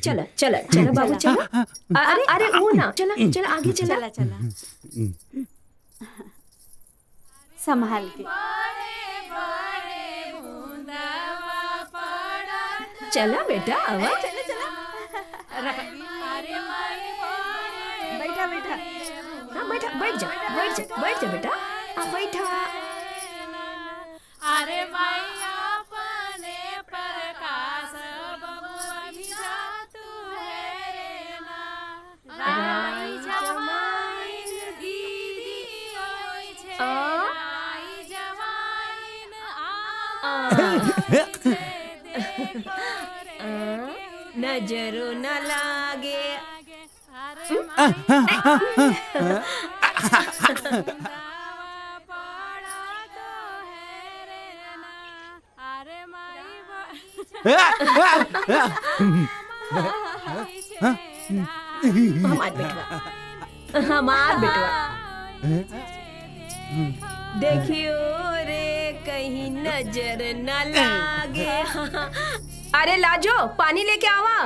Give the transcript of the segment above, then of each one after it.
चला चला चला बाबू चला। अरे अरे वो ना, चला चला आगे चला। चला चला संभाल के। चला बेटा आवा। चला चला बैठा बैठा। हाँ बैठा, बैठ जा बैठ जा बैठ जा बेटा। हाँ बैठा। अरे मैया अपने प्रकाश बबुआ भिजा तू है रे ना राई जमाइन दीदी ओइ छे राई जमाइन नजरो न लागे। हमार बेटवा देखियो रे कहीं नजर न लागे। अरे लाजो पानी लेके आवा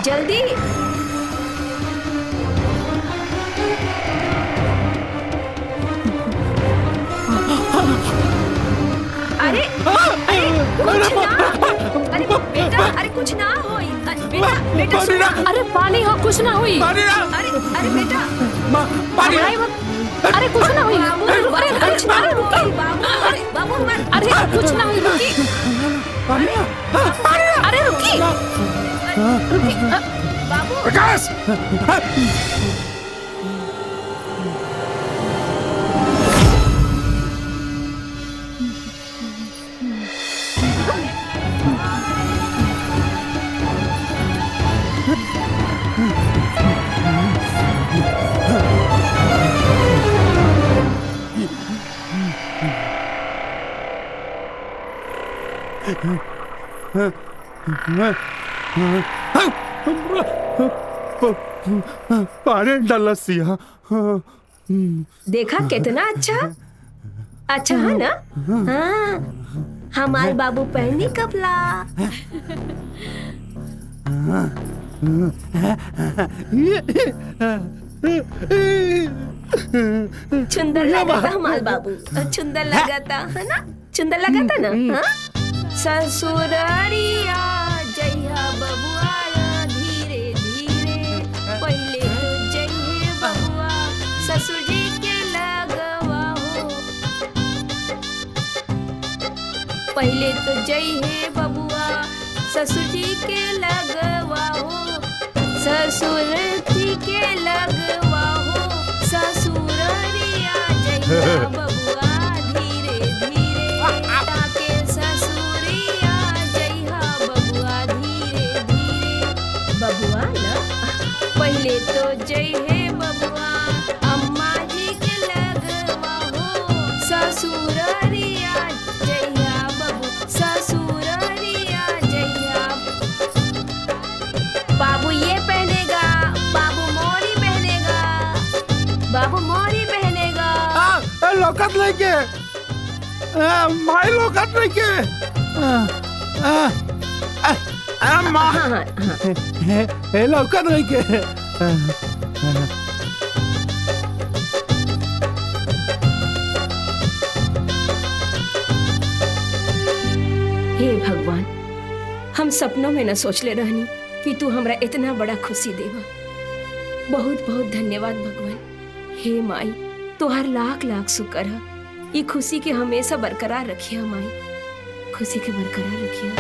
जल्दी। अरे अरे कुछ ना, अरे बेटा अरे कुछ ना होई। बेटा बेटा सुनो। अरे पानी हो, कुछ ना हुई। अरे अरे बेटा पानी अरे कुछ ना हुई। अरे कुछ ना रुकी बाबू। अरे बाबू अरे कुछ ना हुई, रुकी। अरे रुकी रुकी बाबू। प्रकाश पानी डाला सिया। देखा कितना अच्छा अच्छा है ना। हाँ हमारे बाबू पहनी कपला। सुंदर लगा था हमारे बाबू, सुंदर लगा था है ना, सुंदर लगा था ना। हाँ? ससुरारिया जइहा बबुआ धीरे धीरे पहले तो जइहे बबुआ ससुर जी के लगवा हो। पहले तो जइहे बबुआ ससुर जी के लगवा हो। ससुर जी के लगवा हो ससुरारिया जइहा बबुआ धीरे धीरे ताके ससुरिया जइहा बबुआ धीरे धीरे। बबुआ ना पहले तो जइहे बबुआ अम्मा जी के लगवा हो ससुरारिया जइहा बबू ससुरारिया जइहा। बाबू ये पहनेगा, बाबू मोरी पहनेगा, बाबू मोरी पहनेगा। लौकत लेके माई लौकत लेके माँ लौकत लेके। हे भगवान, हम सपनों में न सोचले रहनी कि तू हमरा इतना बड़ा खुशी देवा। बहुत बहुत धन्यवाद भगवान। हे माई तोहार लाख लाख शुक्र है। ये खुशी के हमेशा बरकरार रखिया माई, खुशी के बरकरार रखिया।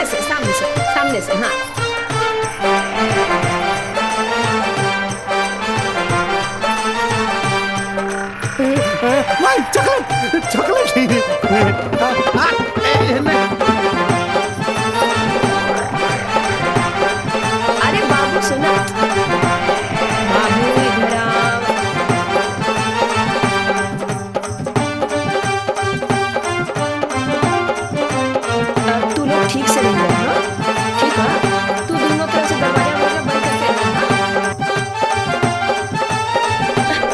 सामने से हाँ। माई चॉकलेट अरे बाबू सुना, बाबू इधर आओ। अब तू लोग ठीक से रहिए, हाँ? ठीक है, तू दोनों तरफ से दरवाजा बंद करके रखना।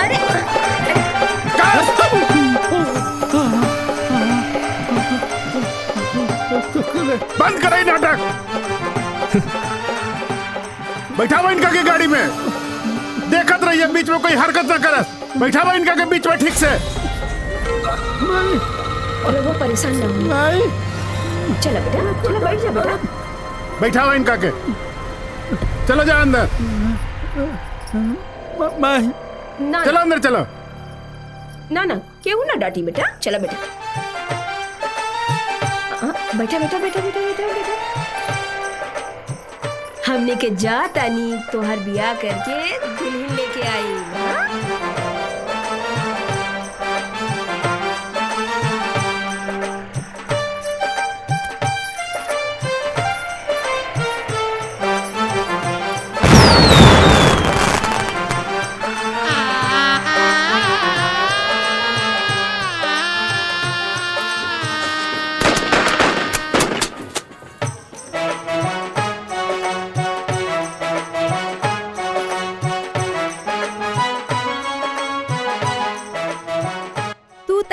अरे बंद कराई नाटक। बैठा इनका के गाड़ी में, देखत रहिए बीच में कोई हरकत ना करस। बैठा इनका के बीच में ठीक से। अरे वो परेशान ना हो। चलो बेटा, चलो बैठ जा बेटा। बैठा हुआ इनका के, चलो जा अंदर। ना चलो अंदर चलो। ना क्यों ना डांटी बेटा, चलो बेटा। बैठा बेटा बेटा बेटा बेटा बेटा। हमने के जा तानी तोहर बियाह करके दुल्हन लेके आई, हाँ?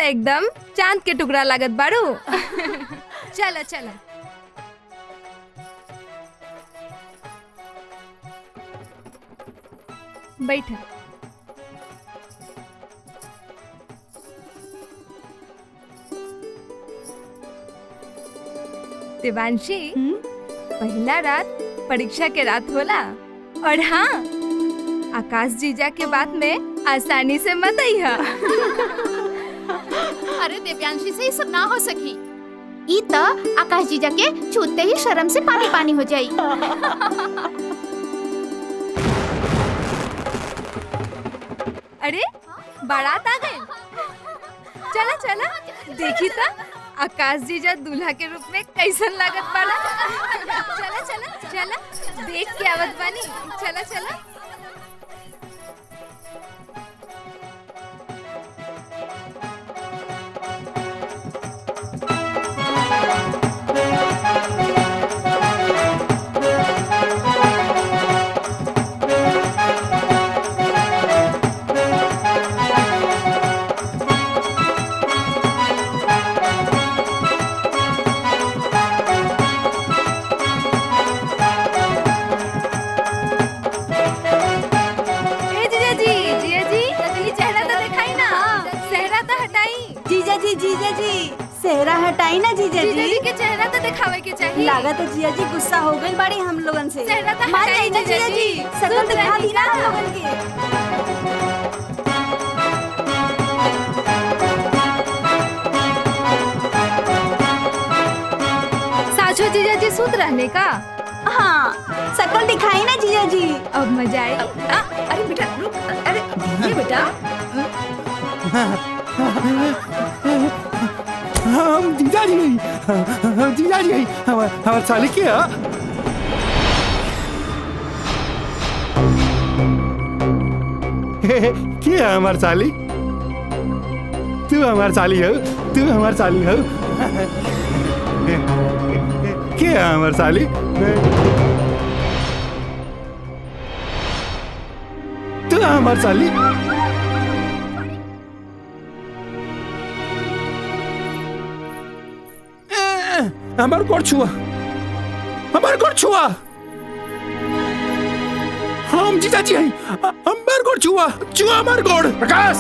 एकदम चांद के टुकड़ा लागत बारू। चला चला बैठा। देवांशी, पहला रात परीक्षा के रात होला, और हाँ, आकाश जीजा के बात में आसानी से मत आइहा। अरे दिव्यांशी से ये सब ना हो सकी। ई त आकाश जीजा के छूते ही शर्म से पानी पानी हो जाई। अरे बारात आ गए। चला चला देखी था आकाश जीजा दूल्हा के रूप में कैसन लागत बाड़ा। चला चला चला देख के आवत बानी। चला चला जीजा जी सेहरा हटाई ना। जीजा जी के चेहरा तो दिखावे के चाहिए। लागत है जीजा जी गुस्सा हो गई बड़ी हम लोगन से। चेहरा तो मान हटाई जाइए जीजा जी, शक्ल दिखा दी ना हम लोगन के। साचो जीजा जी सूत रहने का। हाँ शक्ल दिखाई ना जीजा जी। अब मजा आई। अरे बेटा रुक, अरे ये बेटा हम जीजा जी हमारे साली के क्या हमारे साली, तू हमारे साली हो, तू हमारे साली हो। क्या हमारे साली, तू हमारे साली। हमार गोड़ छुआ, हमार गोड़ छुआ। हम जीजा जी हैं, हमार गोड़ छुआ, छुआ हमार गोड़। प्रकाश